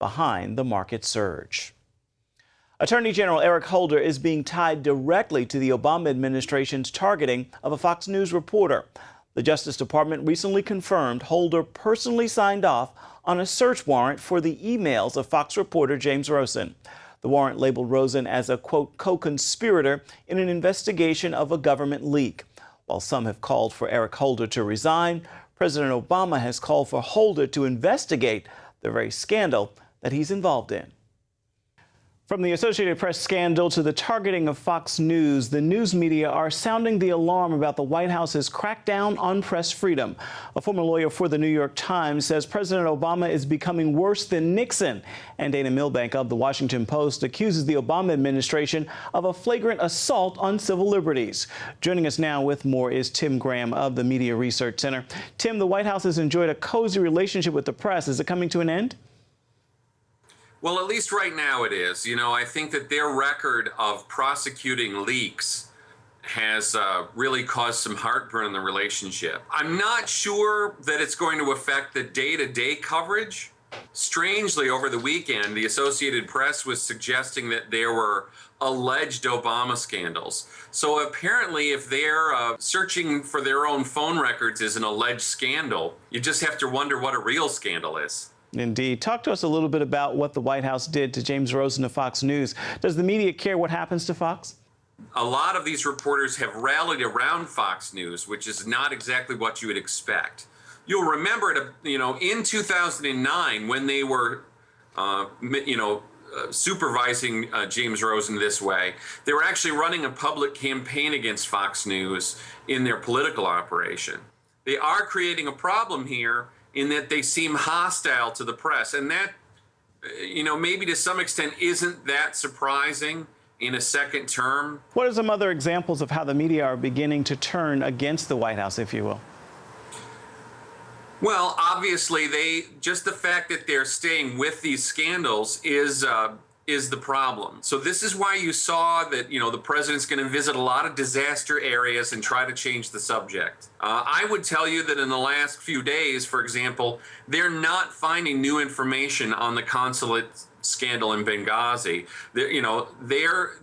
behind the market surge. Attorney General Eric Holder is being tied directly to the Obama administration's targeting of a Fox News reporter. The Justice Department recently confirmed Holder personally signed off on a search warrant for the emails of Fox reporter James Rosen. The warrant labeled Rosen as a, quote, co-conspirator in an investigation of a government leak. While some have called for Eric Holder to resign, President Obama has called for Holder to investigate the very scandal that he's involved in. From the Associated Press scandal to the targeting of Fox News, the news media are sounding the alarm about the White House's crackdown on press freedom. A former lawyer for the New York Times says President Obama is becoming worse than Nixon. And Dana Milbank of the Washington Post accuses the Obama administration of a flagrant assault on civil liberties. Joining us now with more is Tim Graham of the Media Research Center. Tim, the White House has enjoyed a cozy relationship with the press. Is it coming to an end? Well, at least right now it is. You know, I think that their record of prosecuting leaks has really caused some heartburn in the relationship. I'm not sure that it's going to affect the day-to-day coverage. Strangely, over the weekend, the Associated Press was suggesting that there were alleged Obama scandals. So apparently, if they're searching for their own phone records as an alleged scandal, you just have to wonder what a real scandal is. Indeed. Talk to us a little bit about what the White House did to James Rosen of Fox News. Does the media care what happens to Fox? A lot of these reporters have rallied around Fox News, which is not exactly what you would expect. You'll remember, in 2009, when they were, supervising James Rosen this way, they were actually running a public campaign against Fox News in their political operation. They are creating a problem here in that they seem hostile to the press. And that, maybe to some extent isn't that surprising in a second term. What are some other examples of how the media are beginning to turn against the White House, if you will? Well, obviously, just the fact that they're staying with these scandals is the problem. So this is why you saw that, the president's going to visit a lot of disaster areas and try to change the subject. I would tell you that in the last few days, for example, they're not finding new information on the consulate scandal in Benghazi.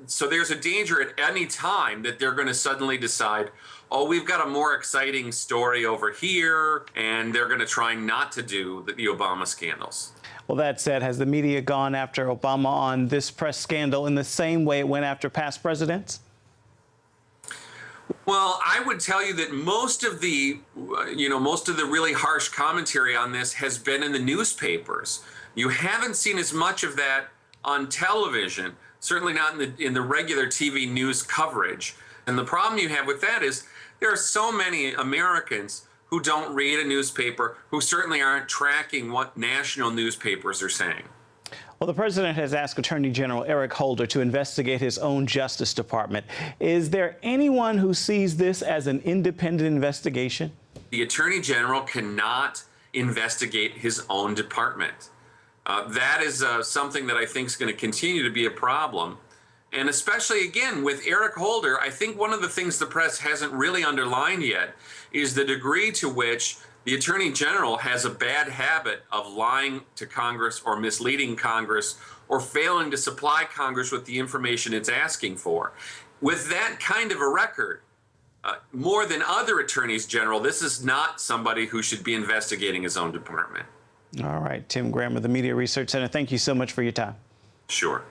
So there's a danger at any time that they're going to suddenly decide, oh, we've got a more exciting story over here, and they're going to try not to do the Obama scandals. Well, that said, has the media gone after Obama on this press scandal in the same way it went after past presidents? Well, I would tell you that most of the really harsh commentary on this has been in the newspapers. You haven't seen as much of that on television, certainly not in the regular TV news coverage. And the problem you have with that is there are so many Americans who don't read a newspaper, who certainly aren't tracking what national newspapers are saying. Well, the president has asked Attorney General Eric Holder to investigate his own Justice Department. Is there anyone who sees this as an independent investigation? The Attorney General cannot investigate his own department. That is something that I think is going to continue to be a problem. And especially, again, with Eric Holder, I think one of the things the press hasn't really underlined yet is the degree to which the Attorney General has a bad habit of lying to Congress or misleading Congress or failing to supply Congress with the information it's asking for. With that kind of a record, more than other attorneys general, this is not somebody who should be investigating his own department. All right. Tim Graham of the Media Research Center, thank you so much for your time. Sure.